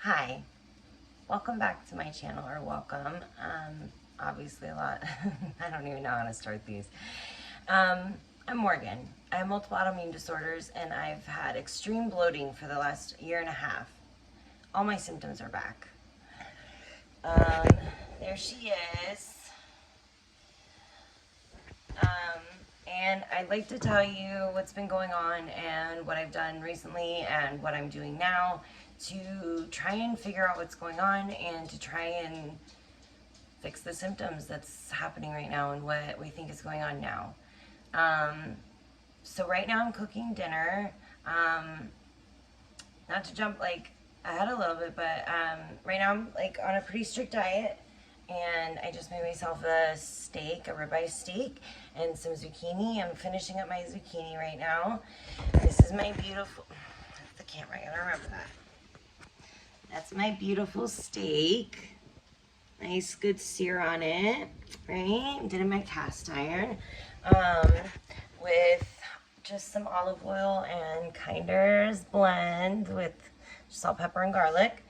Hi, welcome back to my channel, or welcome. Obviously a lot, I don't even know how to start these. I'm Morgan. I have multiple autoimmune disorders and I've had extreme bloating for the last year and a half. All my symptoms are back. There she is. And I'd like to tell you what's been going on and what I've done recently and what I'm doing now to try and figure out what's going on and to try and fix the symptoms that's happening right now and what we think is going on now. So right now I'm cooking dinner. Not to jump ahead a little bit, but right now I'm on a pretty strict diet. And I just made myself a steak, a ribeye steak, and some zucchini. I'm finishing up my zucchini right now. This is my beautiful, that's the camera, I gotta remember that. That's my beautiful steak. Nice good sear on it, right? Did it in my cast iron. With just some olive oil and Kinder's blend with salt, pepper, and garlic.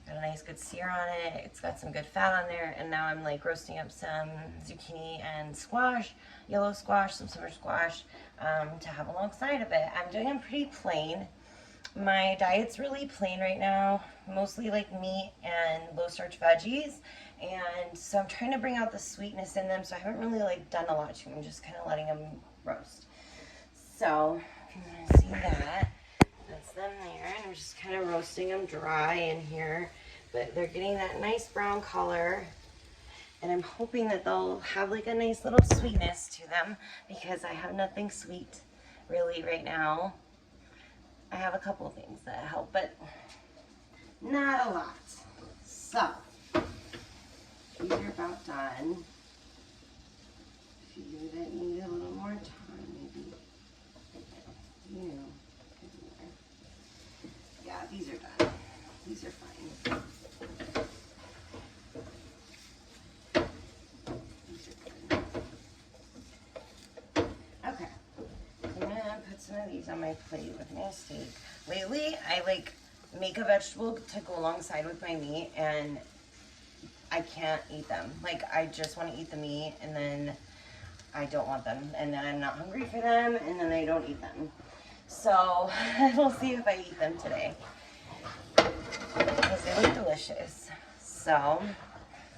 Got a nice good sear on it. It's got some good fat on there. And now I'm roasting up some zucchini and squash, yellow squash, some summer squash, to have alongside of it. I'm doing them pretty plain. My diet's really plain right now, mostly meat and low starch veggies. And so I'm trying to bring out the sweetness in them. So I haven't really done a lot to them. I'm just kind of letting them roast. So if you want to see that, that's them there. And I'm just kind of roasting them dry in here. But they're getting that nice brown color. And I'm hoping that they'll have a nice little sweetness to them, because I have nothing sweet really right now. I have a couple of things that help, but not a lot. So, these are about done. A few that need a little more time, maybe. Yeah, these are done. These are fine. These are good. Okay. I'm gonna put some of these on my plate with my steak. Lately, I make a vegetable to go alongside with my meat, and I can't eat them. I just want to eat the meat, and then I don't want them, and then I'm not hungry for them, and then I don't eat them. So we'll see if I eat them today, because they look delicious. So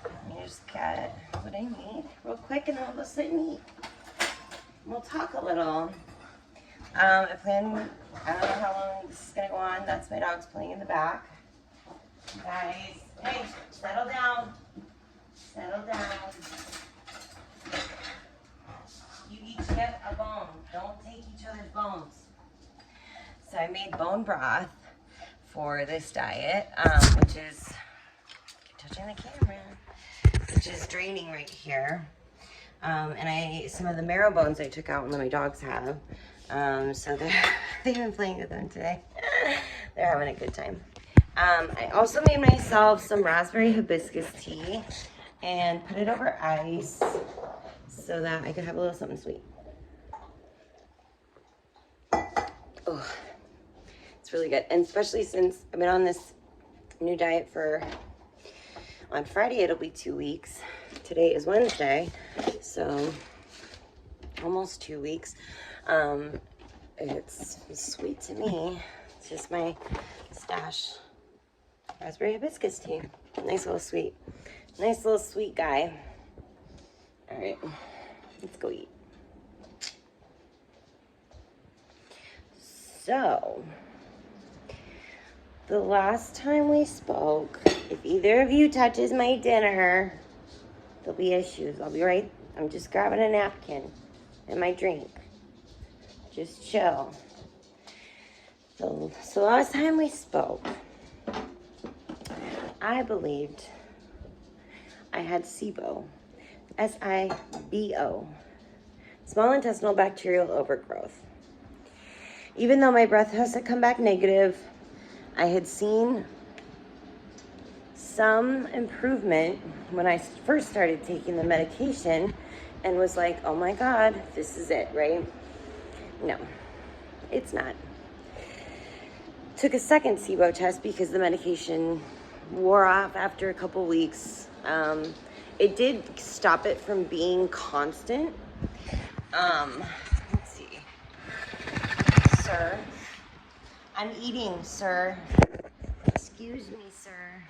let me just get what I need real quick, and then we'll go sit and eat. We'll talk a little. I don't know how long this is gonna go on. That's my dogs playing in the back. Guys, hey, settle down. Settle down. You each get a bone. Don't take each other's bones. So I made bone broth for this diet, which is, keep touching the camera, which is draining right here. And some of the marrow bones I took out and let my dogs have. So they've been playing with them today. They're having a good time. I also made myself some raspberry hibiscus tea and put it over ice so that I could have a little something sweet. Oh, it's really good. And especially since I've been on this new diet on Friday it'll be 2 weeks. Today is Wednesday, so almost 2 weeks. It's sweet to me. It's just my stash raspberry hibiscus tea. Nice little sweet guy. All right, let's go eat. So, the last time we spoke, if either of you touches my dinner, there'll be issues. I'll be right. I'm just grabbing a napkin and my drink. Just chill. So last time we spoke, I believed I had SIBO, SIBO, small intestinal bacterial overgrowth. Even though my breath tests had come back negative, I had seen some improvement when I first started taking the medication and was like, oh my God, this is it, right? No, it's not. took a second SIBO test because the medication wore off after a couple weeks. It did stop it from being constant. Let's see. Sir, I'm eating, sir. Excuse me, sir.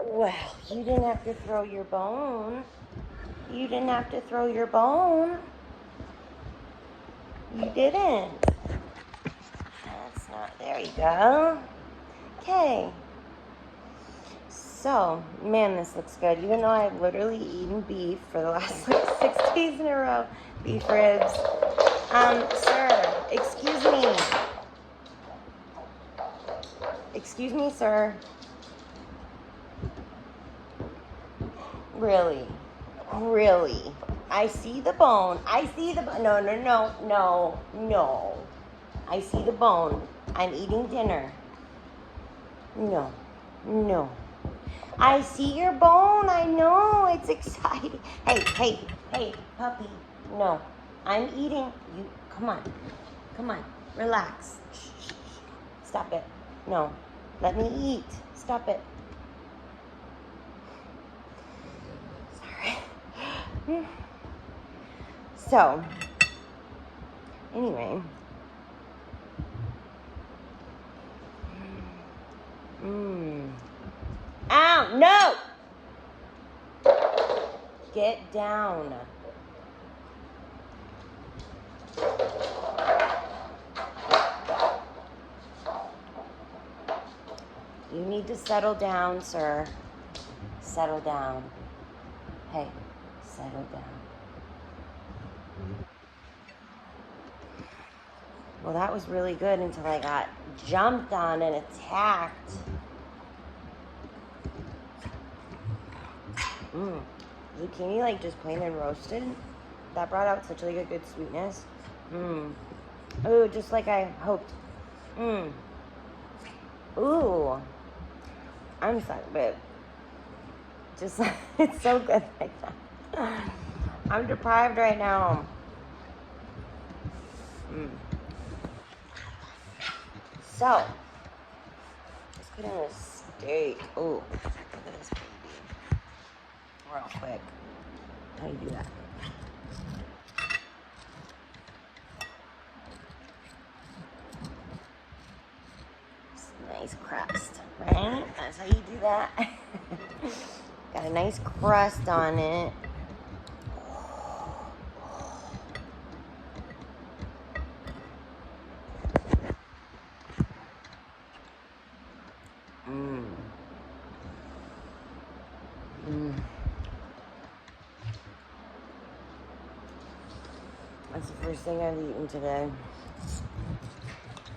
Well, you didn't have to throw your bone. You didn't have to throw your bone. You didn't. That's not, there you go. Okay. So, man, this looks good. Even though I've literally eaten beef for the last like 6 days in a row. Beef ribs. Sir, excuse me. Excuse me, sir. Really? Really? I see the bone. I see the bone. No. I see the bone. I'm eating dinner. No. I see your bone. I know. It's exciting. Hey, puppy. No. I'm eating. You, come on. Relax. Shh. Stop it. No. Let me eat. Stop it. Sorry. So, anyway. Ow, no! Get down. You need to settle down, sir. Settle down. Hey, settle down. Well, that was really good until I got jumped on and attacked. Zucchini, like just plain and roasted. That brought out such like a good sweetness. Ooh, just like I hoped. Ooh. I'm sorry, but just it's so good like that. I'm deprived right now. So, let's put in a steak. Ooh, look at this baby. Real quick. How do you do that? It's a nice crust, right? That's how you do that. Got a nice crust on it. That's the first thing I've eaten today.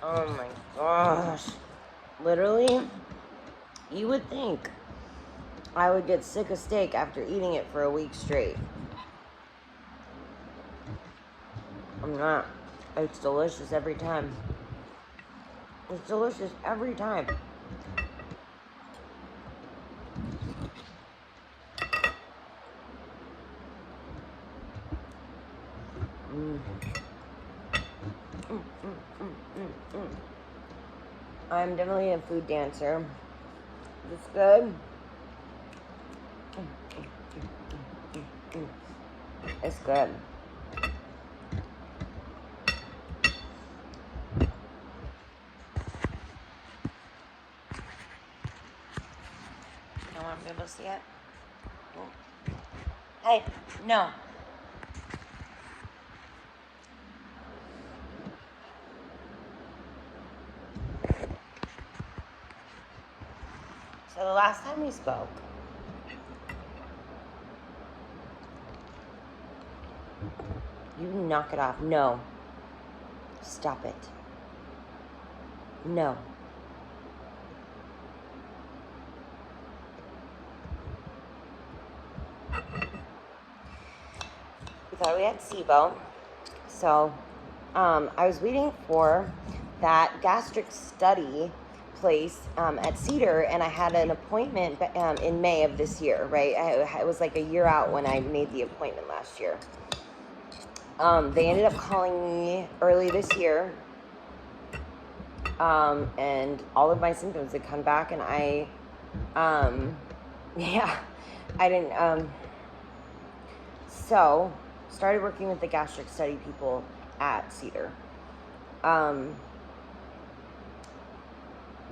Oh my gosh. Literally, you would think I would get sick of steak after eating it for a week straight. I'm not. It's delicious every time. It's delicious every time. I'm definitely a food dancer. It's good. It's good. You want to be able to see it? Hey, no. So the last time we spoke, you knock it off. No. Stop it. No. We thought we had SIBO. So I was waiting for that gastric study place at Cedar, and I had an appointment in May of this year, right? It was like a year out when I made the appointment last year. They ended up calling me early this year And all of my symptoms had come back, and yeah, I didn't, so started working with the gastric study people at Cedar.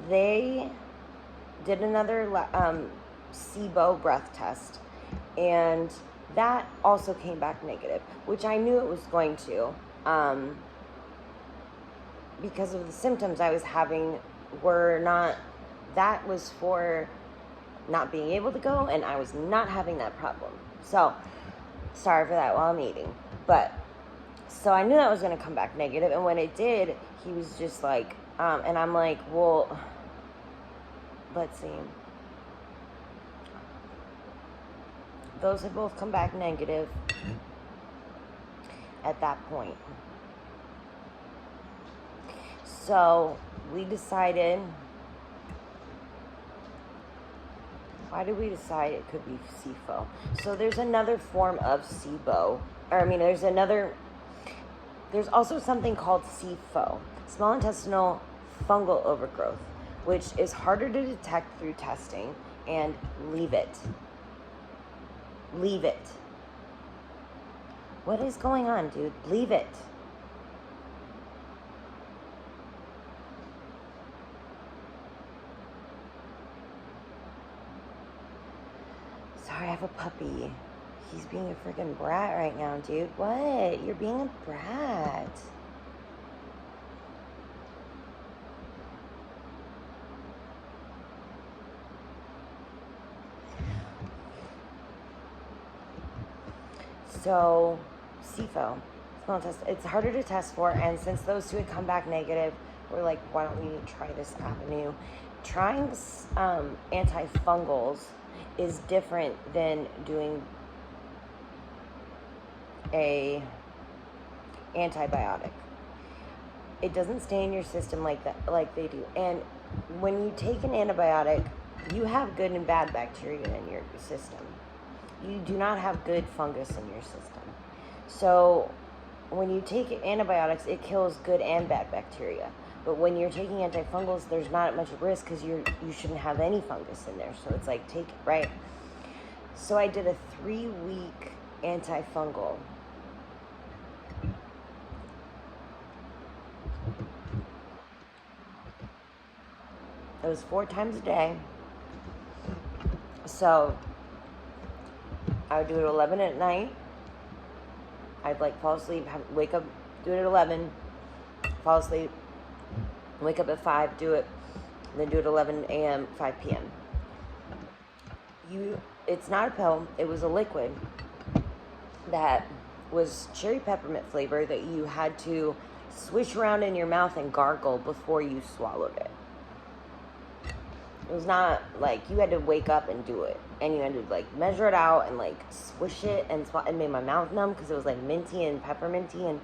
They did another SIBO breath test, and that also came back negative, which I knew it was going to, because of the symptoms I was having were not, that was for not being able to go, and I was not having that problem. So, sorry for that while I'm eating. But, so I knew that was going to come back negative, and when it did, he was just like, and I'm like, well, let's see. Those had both come back negative at that point. So we decided, why did we decide it could be SIFO? So there's another form of SIBO, there's also something called SIFO, small intestinal fungal overgrowth, which is harder to detect through testing, and leave it. Leave it. What is going on, dude? Leave it. Sorry, I have a puppy. He's being a freaking brat right now, dude. What? You're being a brat. So, SIFO, small intestine, it's harder to test for, and since those two had come back negative, we're like, why don't we try this avenue? Trying antifungals is different than doing a antibiotic. It doesn't stay in your system like that, like they do. And when you take an antibiotic, you have good and bad bacteria in your system. You do not have good fungus in your system. So when you take antibiotics, it kills good and bad bacteria. But when you're taking antifungals, there's not much risk because you shouldn't have any fungus in there. So it's like, take it, right? So I did a 3-week antifungal. It was 4 times a day. So I would do it at 11 at night. I'd like fall asleep, wake up, do it at 11, fall asleep, wake up at 5, do it, then do it at 11 a.m., 5 p.m. It's not a pill, it was a liquid that was cherry peppermint flavor that you had to swish around in your mouth and gargle before you swallowed it. It was not like you had to wake up and do it, and you had to like measure it out and like swish it, and it made my mouth numb because it was like minty and pepperminty, and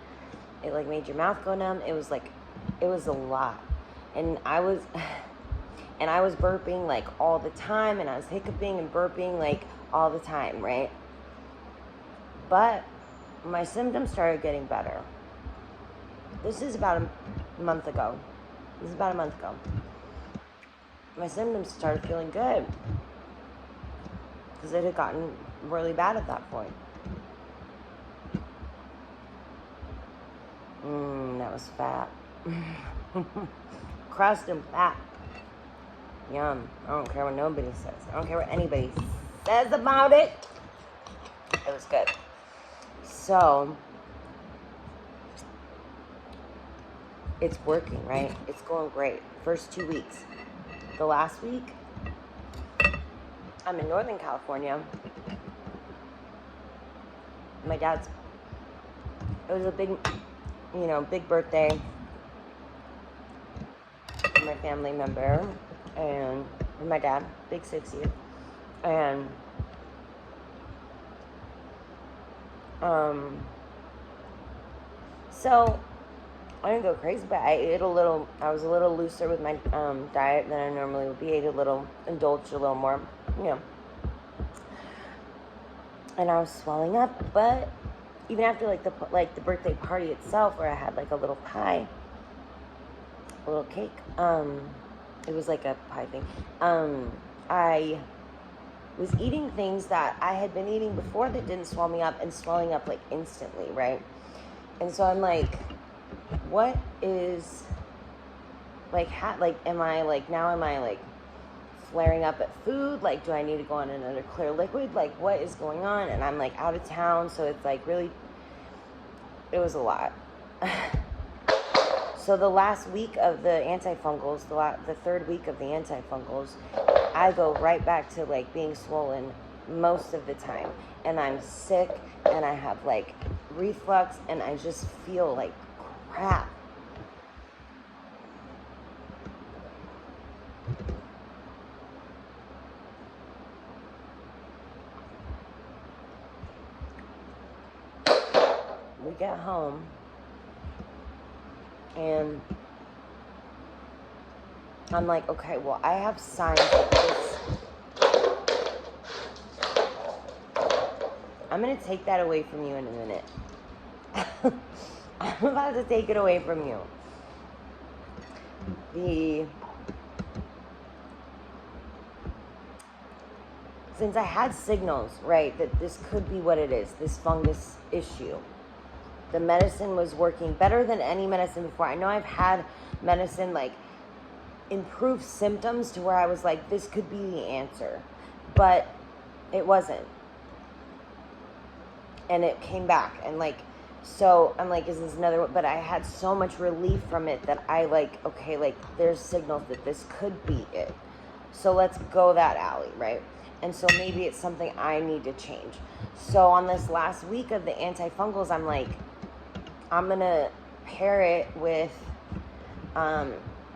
it like made your mouth go numb. It was like, it was a lot, and I was burping like all the time, and I was hiccuping and burping like all the time, right? But my symptoms started getting better. This is about a month ago. My symptoms started feeling good because it had gotten really bad at that point. That was fat. Crust and fat. Yum. I don't care what nobody says. I don't care what anybody says about it. It was good. So, it's working, right? It's going great. First 2 weeks. The last week, I'm in Northern California. It was a big, big birthday for my family member, and my dad, big 60th, and so I didn't go crazy, but I was a little looser with my diet than I normally would be. Indulged a little more, and I was swelling up. But even after the birthday party itself, where I had like a little pie, a little cake. It was like a pie thing. I was eating things that I had been eating before that didn't swell me up and swelling up like instantly, right? And so I'm like, what is like, am I like flaring up at food? Like, do I need to go on another clear liquid? Like, what is going on? And I'm like out of town, so it's like really, it was a lot. So the last week of the antifungals, the third week of the antifungals, I go right back to like being swollen most of the time. And I'm sick and I have like reflux and I just feel like crap. We get home and I'm like, okay, well, I have signs of this. I'm going to take that away from you in a minute. I'm about to take it away from you. Since I had signals, right, that this could be what it is, this fungus issue. The medicine was working better than any medicine before. I know I've had medicine like improve symptoms to where I was like, this could be the answer, but it wasn't. And it came back and like, so I'm like, is this another one? But I had so much relief from it that I like, okay, like there's signals that this could be it. So let's go that alley, right? And so maybe it's something I need to change. So on this last week of the antifungals, I'm like, I'm going to pair it with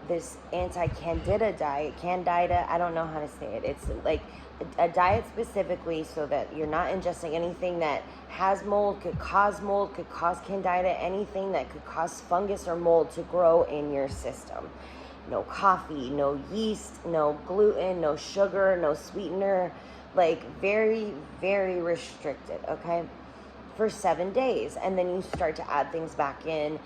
this anti-candida diet. Candida, I don't know how to say it. It's like a diet specifically so that you're not ingesting anything that has mold, could cause candida, anything that could cause fungus or mold to grow in your system. No coffee, no yeast, no gluten, no sugar, no sweetener, like very, very restricted, okay, for 7 days. And then you start to add things back in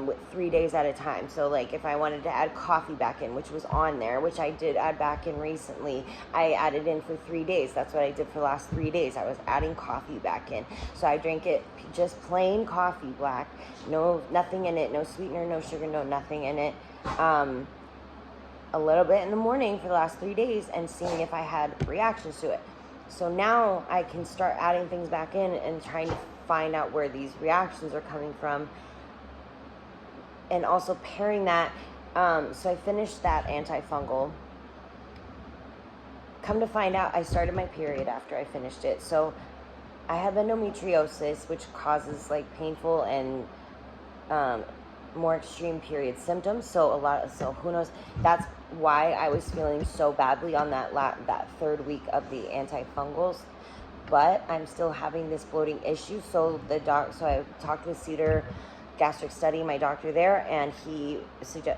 with 3 days at a time. So like if I wanted to add coffee back in, which was on there, which I did add back in recently, I added in for 3 days. That's what I did for the last 3 days. I was adding coffee back in. So I drank it just plain coffee, black, nothing in it, no sweetener, no sugar, no nothing in it. A little bit in the morning for the last 3 days and seeing if I had reactions to it. So now I can start adding things back in and trying to find out where these reactions are coming from. And also pairing that, so I finished that antifungal. Come to find out, I started my period after I finished it. So I have endometriosis, which causes like painful and more extreme period symptoms. So who knows? That's why I was feeling so badly on that third week of the antifungals. But I'm still having this bloating issue. So I talked to Cedar Gastric Study, my doctor there, and he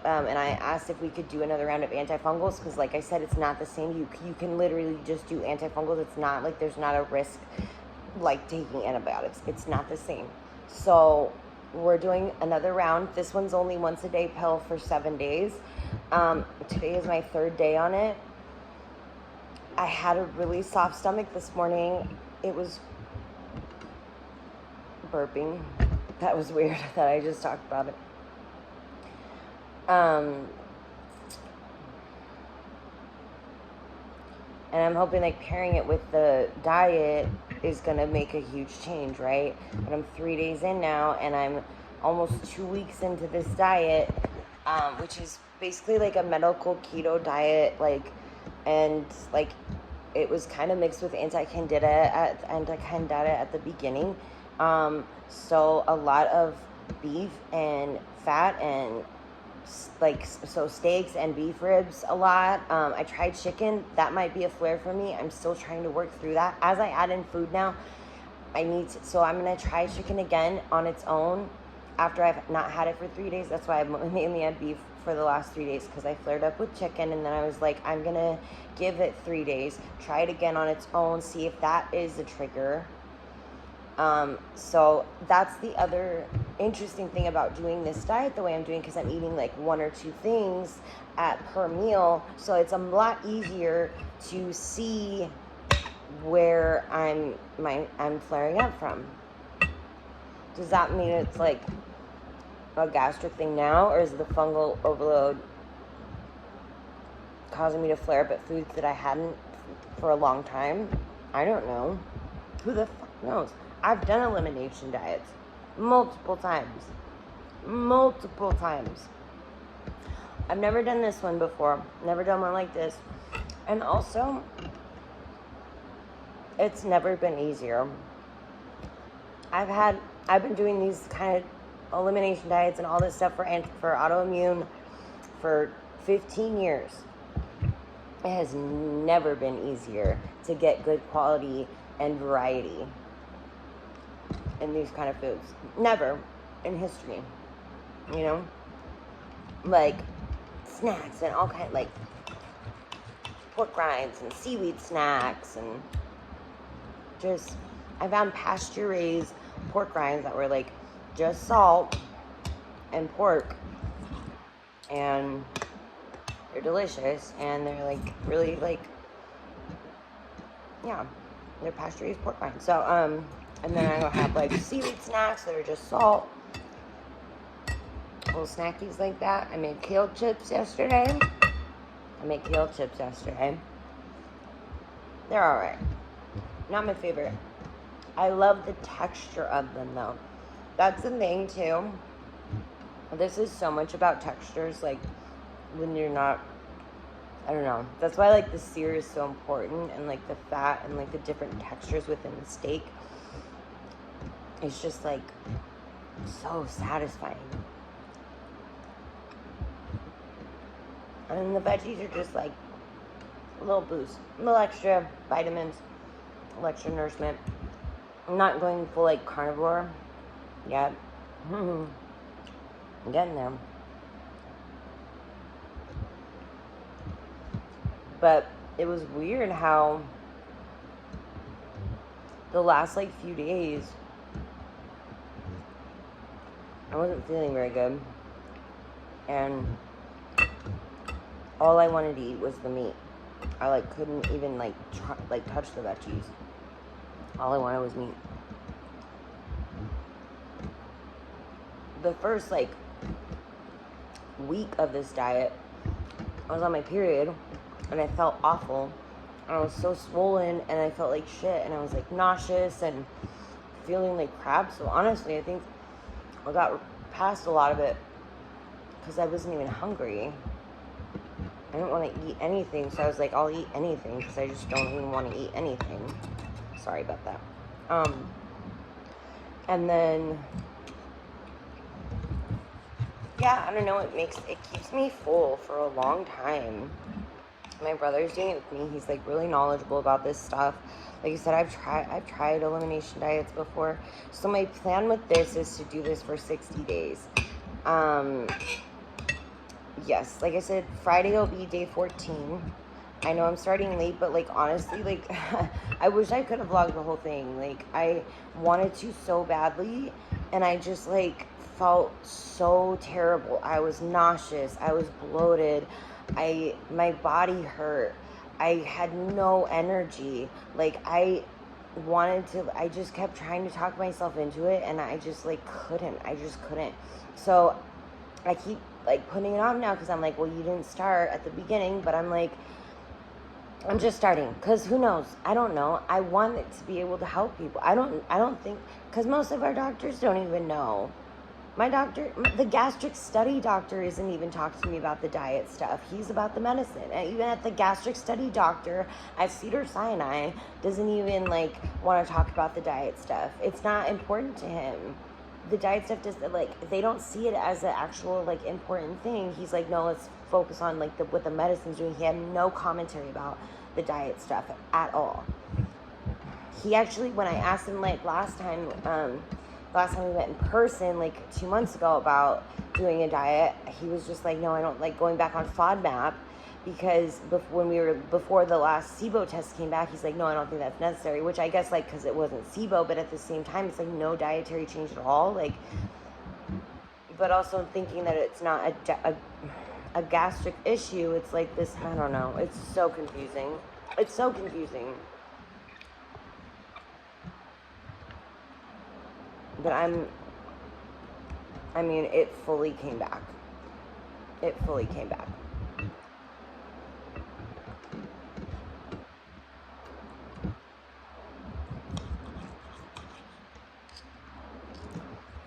and I asked if we could do another round of antifungals because, like I said, it's not the same. You can literally just do antifungals. It's not like there's not a risk like taking antibiotics. It's not the same. So we're doing another round. This one's only once a day pill for 7 days. Today is my 3rd day on it. I had a really soft stomach this morning. It was burping. That was weird that I just talked about it. And I'm hoping like pairing it with the diet is going to make a huge change, right? But I'm 3 days in now and I'm almost 2 weeks into this diet, which is basically like a medical keto diet, and it was kind of mixed with anti-candida at the beginning. So a lot of beef and fat and steaks and beef ribs a lot. I tried chicken. That might be a flare for me. I'm still trying to work through that. As I add in food now, so I'm going to try chicken again on its own after I've not had it for 3 days. That's why I mainly had beef for the last 3 days, because I flared up with chicken, and then I was like, I'm going to give it 3 days, try it again on its own, see if that is the trigger. So that's the other interesting thing about doing this diet the way I'm doing, because I'm eating like 1 or 2 things per meal, so it's a lot easier to see where I'm flaring up from. Does that mean it's like a gastric thing now, or is the fungal overload causing me to flare up at foods that I hadn't for a long time? I don't know. Who the fuck knows? I've done elimination diets multiple times. I've never done this one before. Never done one like this. And also, it's never been easier. I've been doing these kind of elimination diets and all this stuff for autoimmune for 15 years. It has never been easier to get good quality and variety in these kind of foods. Never in history. You know? Like snacks and all kind, like pork rinds and seaweed snacks, and just, I found pasture raised pork rinds that were like just salt and pork, and they're delicious, and they're like really like, yeah, they're pasture raised pork rinds. So and then I will have like seaweed snacks that are just salt, little snackies like that. I made kale chips yesterday. They're alright. Not my favorite. I love the texture of them though. That's the thing too. This is so much about textures, like when you're not, I don't know. That's why like the sear is so important, and like the fat and like the different textures within the steak. It's just like so satisfying. And the veggies are just like a little boost, a little extra vitamins, a little extra nourishment. I'm not going full like carnivore yet. I'm getting there. But it was weird how the last like few days I wasn't feeling very good, and all I wanted to eat was the meat. I like couldn't even like touch the veggies. All I wanted was meat. The first like week of this diet, I was on my period and I felt awful. I was so swollen and I felt like shit, and I was like nauseous and feeling like crap. So honestly, I think I got past a lot of it because I wasn't even hungry. I didn't want to eat anything, so I was like, I'll eat anything because I just don't even want to eat anything. Sorry about that. And then, yeah, I don't know, it keeps me full for a long time. My brother's doing it with me. He's like really knowledgeable about this stuff. Like I said, I've tried elimination diets before. So my plan with this is to do this for 60 days. Yes, like I said, Friday will be day 14. I know I'm starting late, but like honestly, like I wish I could have vlogged the whole thing. Like I wanted to so badly, and I just like felt so terrible. I was nauseous, I was bloated, my body hurt, I had no energy. Like I just kept trying to talk myself into it, and I just like couldn't. So I keep like putting it off now because I'm like, well, you didn't start at the beginning, but I'm like, I'm just starting because who knows? I don't know. I want it to be able to help people. I don't think, because most of our doctors don't even know. My doctor, the gastric study doctor, isn't even talking to me about the diet stuff. He's about the medicine. And even at the gastric study doctor at Cedars-Sinai doesn't even like want to talk about the diet stuff. It's not important to him. The diet stuff does, like, they don't see it as an actual like important thing. He's like, no, let's focus on like what the medicine's doing. He had no commentary about the diet stuff at all. He actually, when I asked him like last time we met in person like 2 months ago about doing a diet, he was just like, no, I don't like going back on FODMAP, because before the last SIBO test came back, he's like, no, I don't think that's necessary, which I guess like because it wasn't SIBO, but at the same time it's like no dietary change at all. Like but also thinking that it's not a gastric issue. It's like this, I don't know. It's so confusing. It's so confusing. But I mean, it fully came back. It fully came back.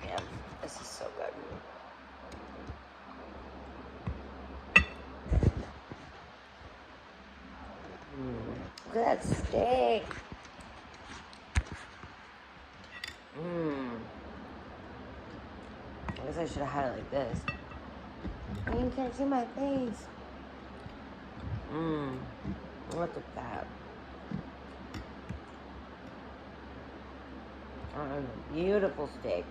Man, this is so good. Look at that steak. I guess I should have had it like this. You can't see my face. Look at that. Beautiful steak.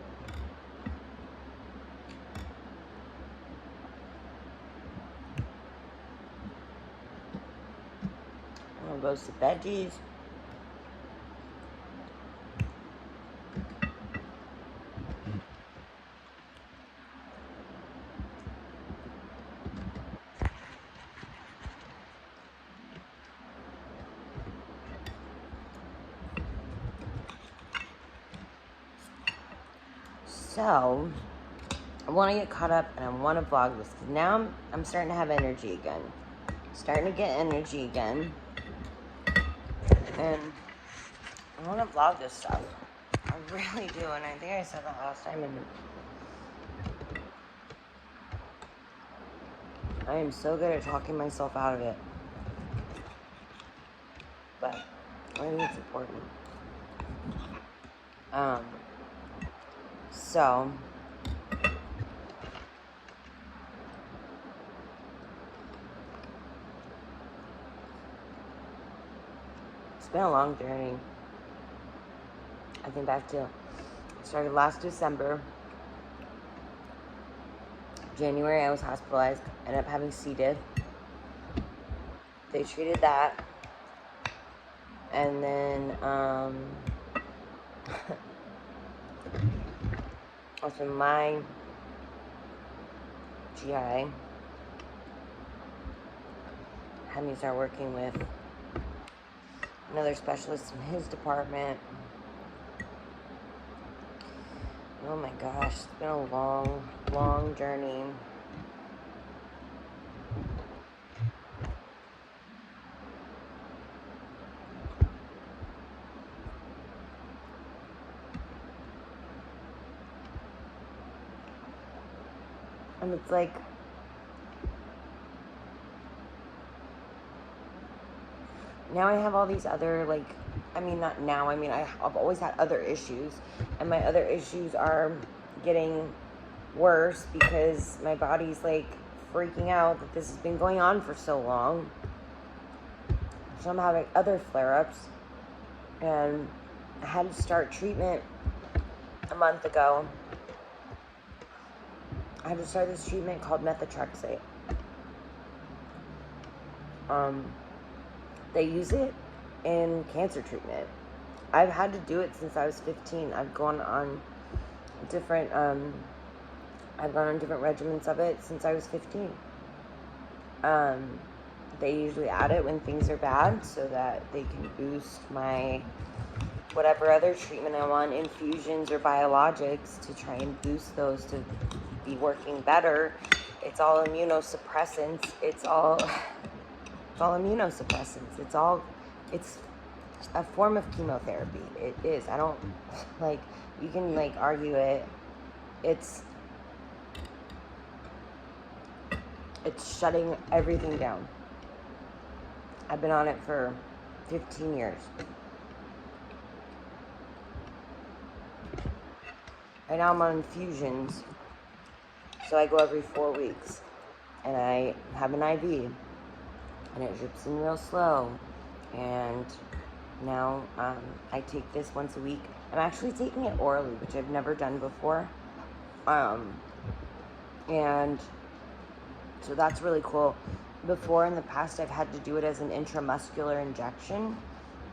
Roasted veggies. So, I want to get caught up and I want to vlog this because now I'm starting to have energy again. Starting to get energy again. And I want to vlog this stuff. I really do. And I think I said that last time. And I am so good at talking myself out of it. But I think it's important. So it's been a long journey. I think back to, it started last December. January I was hospitalized, ended up having C. diff. They treated that. And then also my GI had me start working with another specialist in his department. Oh my gosh, it's been a long, long journey. And it's like, now I have all these other, like, I mean, not now, I mean, I've always had other issues, and my other issues are getting worse because my body's, like, freaking out that this has been going on for so long. So I'm having other flare-ups, and I had to start treatment a month ago. I had to start this treatment called methotrexate. They use it in cancer treatment. I've had to do it since I was 15. I've gone on different regimens of it since I was 15. They usually add it when things are bad so that they can boost my whatever other treatment I'm on, infusions or biologics, to try and boost those to be working better. It's all immunosuppressants. It's all immunosuppressants. It's a form of chemotherapy. It is. I don't, like, you can, like, argue it. It's shutting everything down. I've been on it for 15 years. Right now I'm on infusions. So I go every 4 weeks. And I have an IV. And it drips in real slow. And now I take this once a week. I'm actually taking it orally, which I've never done before. And so that's really cool. Before, in the past, I've had to do it as an intramuscular injection.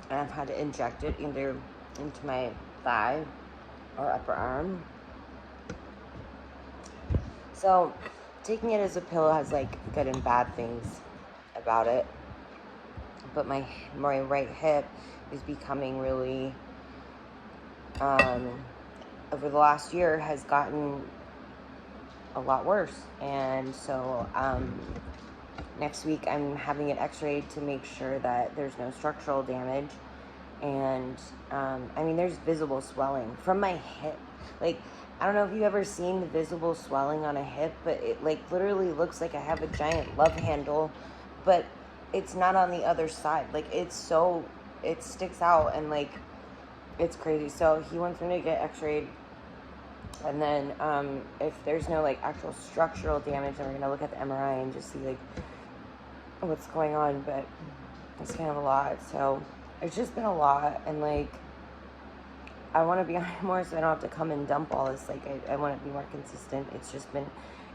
And I've had to inject it either into my thigh or upper arm. So taking it as a pill has like good and bad things about it. But my right hip is becoming really, over the last year, has gotten a lot worse. And so next week I'm having it x-rayed to make sure that there's no structural damage. And I mean, there's visible swelling from my hip. Like, I don't know if you've ever seen the visible swelling on a hip, but it like literally looks like I have a giant love handle, but it's not on the other side. Like, it sticks out, and like, it's crazy. So he wants me to get x-rayed, and then if there's no like actual structural damage, then we're gonna look at the MRI and just see like what's going on. But it's kind of a lot. So it's just been a lot, and like, I want to be on it more so I don't have to come and dump all this. Like, I want to be more consistent. It's just been,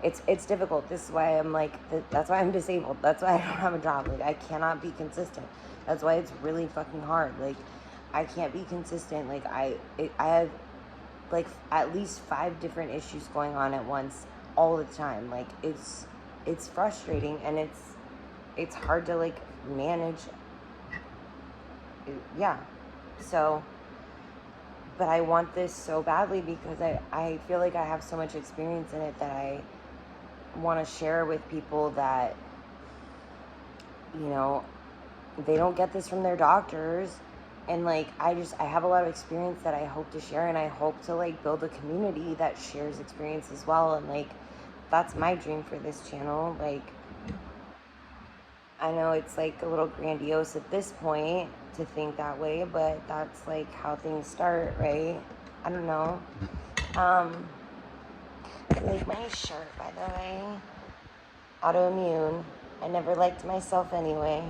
it's difficult. This is why I'm like, that's why I'm disabled. That's why I don't have a job. Like, I cannot be consistent. That's why it's really fucking hard. Like, I can't be consistent. Like, I have like at least 5 different issues going on at once all the time. Like, it's frustrating, and it's hard to like manage. Yeah. So, but I want this so badly because I feel like I have so much experience in it that I want to share with people that, you know, they don't get this from their doctors. And like, I have a lot of experience that I hope to share, and I hope to like build a community that shares experience as well. And like, that's my dream for this channel. Like, I know it's like a little grandiose at this point to think that way, but that's like how things start, right? I don't know. I like my shirt, by the way. Autoimmune. I never liked myself anyway.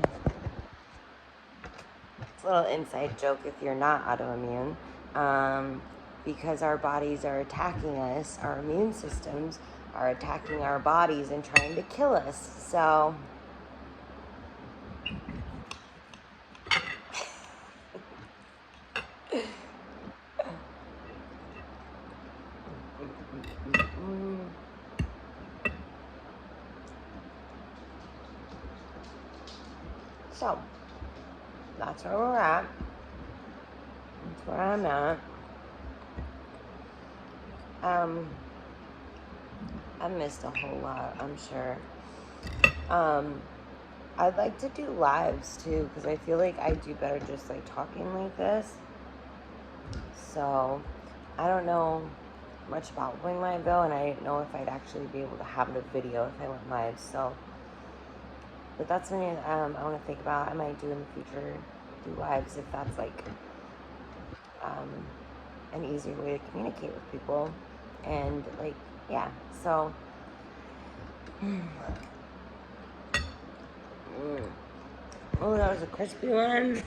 It's a little inside joke if you're not autoimmune. Because our bodies are attacking us, our immune systems are attacking our bodies and trying to kill us. So So, that's where we're at. That's where I'm at. I missed a whole lot, I'm sure. I'd like to do lives too, because I feel like I do better just like talking like this. So, I don't know much about going live though, and I didn't know if I'd actually be able to have a video if I went live. So, but that's something I want to think about. I might do in the future, do lives if that's like an easier way to communicate with people. And like, yeah, so oh, that was a crispy one.